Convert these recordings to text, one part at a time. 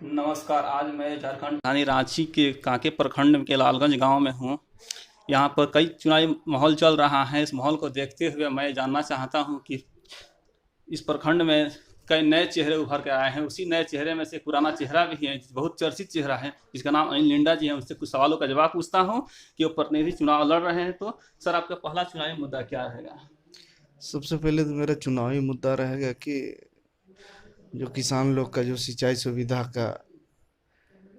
नमस्कार। आज मैं झारखंड राजधानी रांची के कांके प्रखंड के लालगंज गांव में हूं। यहां पर कई चुनावी माहौल चल रहा है। इस माहौल को देखते हुए मैं जानना चाहता हूं कि इस प्रखंड में कई नए चेहरे उभर के आए हैं। उसी नए चेहरे में से एक पुराना चेहरा भी है, बहुत चर्चित चेहरा है, जिसका नाम अनिल लिंडा जी है। उनसे कुछ सवालों का जवाब पूछता हूं कि वो प्रतिनिधि चुनाव लड़ रहे हैं। तो सर, आपका पहला चुनावी मुद्दा क्या रहेगा? सबसे पहले तो मेरा चुनावी मुद्दा रहेगा कि जो किसान लोग का जो सिंचाई सुविधा का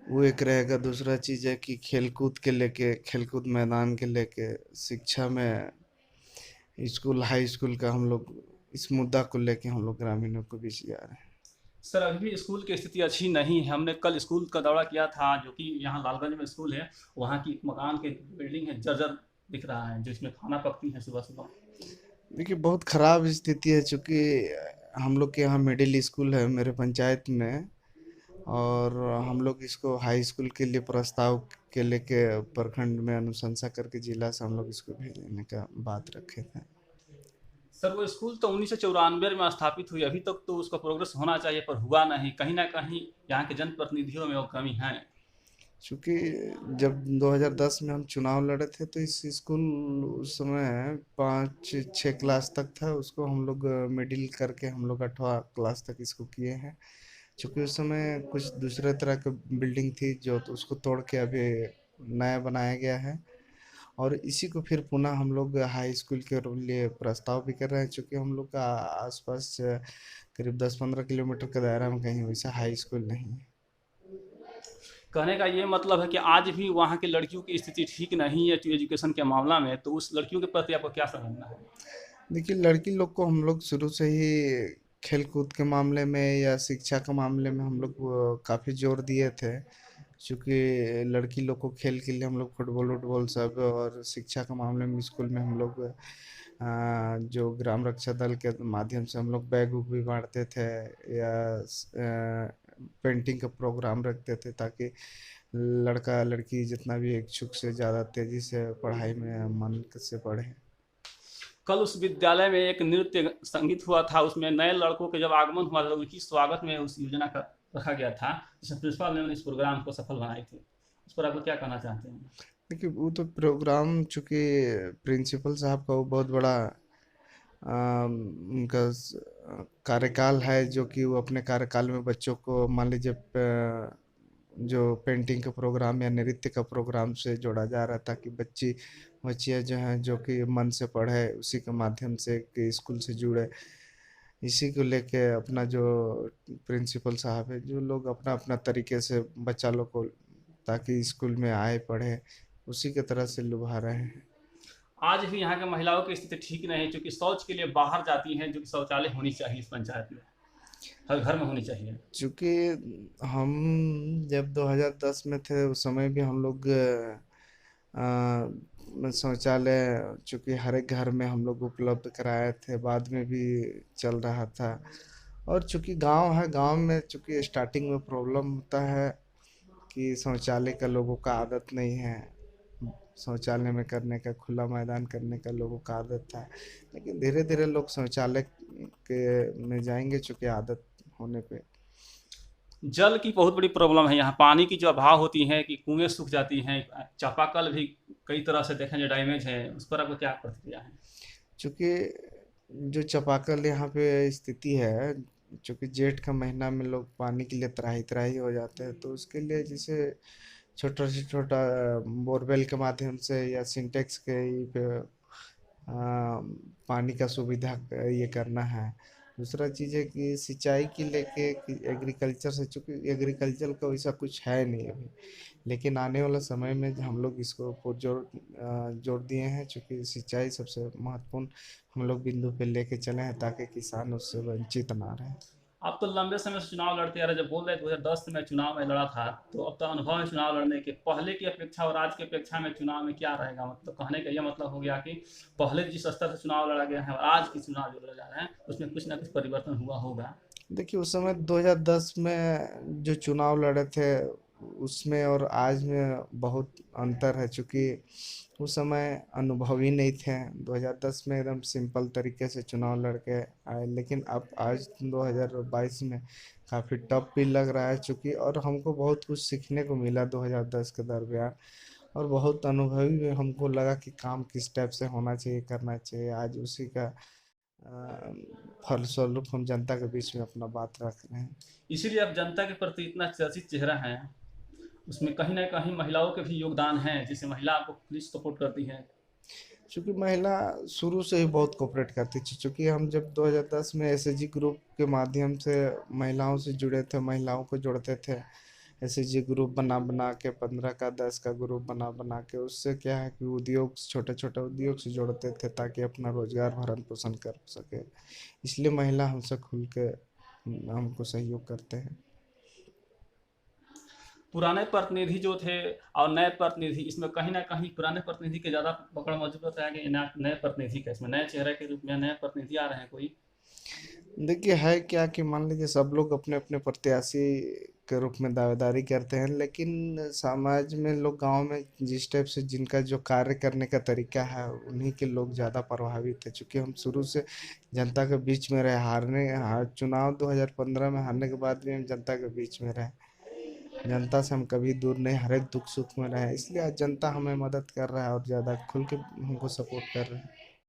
वो एक रहेगा। दूसरा चीज़ है कि खेलकूद के लेके, खेलकूद मैदान के लेके, शिक्षा में स्कूल हाई स्कूल का हम लोग इस मुद्दा को लेके हम लोग ग्रामीणों को बीच जा रहे हैं। सर, अभी भी स्कूल की स्थिति अच्छी नहीं है। हमने कल स्कूल का दौरा किया था, जो कि यहाँ लालगंज में स्कूल है। वहाँ की मकान की बिल्डिंग है, जर्जर दिख रहा है, जिसमें खाना पकती है सुबह सुबह। देखिए, बहुत खराब स्थिति है, चूँकि हम लोग के यहाँ मिडिल स्कूल है मेरे पंचायत में, और हम लोग इसको हाई स्कूल के लिए प्रस्ताव के लेके प्रखंड में अनुशंसा करके जिला से हम लोग इसको भेजने का बात रखे थे। सर, वो स्कूल तो 1994 में स्थापित हुई। अभी तक तो उसका प्रोग्रेस होना चाहिए, पर हुआ नहीं। कहीं ना कहीं यहाँ के जनप्रतिनिधियों में वो कमी है। चूँकि जब 2010 में हम चुनाव लड़े थे तो इस स्कूल उस समय 5-6 क्लास तक था। उसको हम लोग मिडिल करके हम लोग 8वां क्लास तक इसको किए हैं। चूँकि उस समय कुछ दूसरे तरह की बिल्डिंग थी जो, तो उसको तोड़ के अभी नया बनाया गया है। और इसी को फिर पुनः हम लोग हाई स्कूल के लिए प्रस्ताव भी कर रहे हैं, चूँकि हम लोग का आसपास करीब 10-15 किलोमीटर के दायरा में कहीं वैसा हाई स्कूल नहीं है। कहने का ये मतलब है कि आज भी वहाँ की लड़कियों की स्थिति ठीक नहीं है एजुकेशन के मामला में। तो उस लड़कियों के प्रति आपको क्या समझना है? देखिए, लड़की लोग को हम लोग शुरू से ही खेल कूद के मामले में या शिक्षा के मामले में हम लोग काफ़ी जोर दिए थे। चूँकि लड़की लोग को खेल के लिए हम लोग फुटबॉल वुटबॉल सब, और शिक्षा के मामले में स्कूल में हम लोग जो ग्राम रक्षा दल के माध्यम से हम लोग बैग उग भी बांटते थे, या पेंटिंग का प्रोग्राम रखते थे, ताकि लड़का लड़की जितना भी इच्छुक से ज़्यादा तेज़ी से पढ़ाई में मन से पढ़े। कल उस विद्यालय में एक नृत्य संगीत हुआ था। उसमें नए लड़कों के जब आगमन हुआ था, तो उनकी स्वागत में उस योजना का रखा गया था, जिसमें प्रिंसिपल ने इस प्रोग्राम को सफल बनाई थी। उस पर आप क्या कहना चाहते हैं? देखिए, वो तो प्रोग्राम चूँकि प्रिंसिपल साहब का वो बहुत बड़ा उनका कार्यकाल है, जो कि वो अपने कार्यकाल में बच्चों को मान लीजिए जो पेंटिंग का प्रोग्राम या नृत्य का प्रोग्राम से जोड़ा जा रहा है, ताकि बच्चियाँ जो हैं जो कि मन से पढ़े, उसी के माध्यम से कि स्कूल से जुड़े। इसी को लेके अपना जो प्रिंसिपल साहब है, जो लोग अपना अपना तरीके से बच्चा लोग को ताकि स्कूल में आए पढ़े, उसी के तरह से लुभा रहे हैं। आज भी यहाँ के महिलाओं की स्थिति ठीक नहीं है, क्योंकि शौच के लिए बाहर जाती हैं, जो कि शौचालय होनी चाहिए इस पंचायत में, हर घर में होनी चाहिए। चूँकि हम जब 2010 में थे उस समय भी हम लोग शौचालय चूँकि हर एक घर में हम लोग उपलब्ध कराए थे, बाद में भी चल रहा था। और चूँकि गांव है, गांव में चूँकि स्टार्टिंग में प्रॉब्लम होता है कि शौचालय का लोगों का आदत नहीं है, शौचालय में करने का, खुला मैदान करने का लोगों का आदत था। लेकिन धीरे धीरे लोग शौचालय के में जाएंगे, चूँकि आदत होने पे। जल की बहुत बड़ी प्रॉब्लम है यहाँ। पानी की जो अभाव होती है कि कुएं सूख जाती हैं। चापाकल भी कई तरह से देखें जो डैमेज है। उस पर आपको क्या प्रतिक्रिया है? चूँकि जो चापाकल यहाँ पे स्थिति है, चूँकि जेठ का महीना में लोग पानी के लिए त्राही त्राही हो जाते हैं, तो उसके लिए जैसे छोटा से छोटा बोरवेल के माध्यम से या सिंटेक्स के ही पे पानी का सुविधा ये करना है। दूसरा चीज़ है कि सिंचाई की लेके कि एग्रीकल्चर से, चूँकि एग्रीकल्चर का वैसा कुछ है नहीं अभी, लेकिन आने वाला समय में हम लोग इसको पुरजोर जोर दिए हैं, चूँकि सिंचाई सबसे महत्वपूर्ण हम लोग बिंदु पे लेके चले हैं, ताकि किसान उससे वंचित ना रहे। आप तो लंबे समय से चुनाव लड़ते आ रहे। जब बोल रहे 2010 में चुनाव में लड़ा था, तो अब तो अनुभव है चुनाव लड़ने के। पहले की अपेक्षा और आज की अपेक्षा में चुनाव में क्या रहेगा? मतलब कहने का यह मतलब हो गया कि पहले जिस स्तर से चुनाव लड़ा गया है और आज की चुनाव जो लड़ा जा रहे हैं, उसमें कुछ ना कुछ परिवर्तन हुआ होगा। देखिए, उस समय 2010 में जो चुनाव लड़े थे उसमें और आज में बहुत अंतर है, चूँकि उस समय अनुभवी नहीं थे। 2010 में एकदम सिंपल तरीके से चुनाव लड़के आए, लेकिन अब आज 2022 में काफ़ी टफ भी लग रहा है, चूँकि और हमको बहुत कुछ सीखने को मिला 2010 के दरमियान, और बहुत अनुभवी भी हमको लगा कि काम किस टाइप से होना चाहिए, करना चाहिए। आज उसी का फलस्वरूप हम जनता के बीच में अपना बात रख रहे हैं। इसीलिए अब जनता के प्रति इतना चर्चित चेहरा है, उसमें कहीं ना कहीं महिलाओं के भी योगदान है, जैसे महिला आपको पुलिस सपोर्ट करती है। चूँकि महिला शुरू से ही बहुत कोऑपरेट करती थी, चूँकि हम जब 2010 में एसएचजी ग्रुप के माध्यम से महिलाओं से जुड़े थे, महिलाओं को जोड़ते थे, एसएचजी ग्रुप बना बना के 15 का 10 का ग्रुप बना बना के, उससे क्या है कि उद्योग, छोटे छोटे उद्योग से जोड़ते थे ताकि अपना रोजगार भरण पोषण कर सके। इसलिए महिला हमसे खुल के हमको सहयोग करते हैं। पुराने प्रतिनिधि जो थे और नए प्रतिनिधि, इसमें कहीं ना कहीं पुराने प्रतिनिधि के ज़्यादा पकड़ मजबूत होता है कि नए प्रतिनिधि का, इसमें नए चेहरे के रूप में नए प्रतिनिधि आ रहे हैं कोई। देखिए, है क्या कि मान लीजिए सब लोग अपने अपने प्रत्याशी के रूप में दावेदारी करते हैं, लेकिन समाज में लोग, गांव में जिस टाइप से जिनका जो कार्य करने का तरीका है, उन्हीं के लोग ज़्यादा प्रभावित है। चूँकि हम शुरू से जनता के बीच में रहे, चुनाव 2015 में हारने के बाद भी हम जनता के बीच में रहे, जनता से हम कभी दूर नहीं, हर एक दुख सुख में रहे, इसलिए आज जनता हमें मदद कर रहा है और ज़्यादा खुल के हमको सपोर्ट कर रहा है।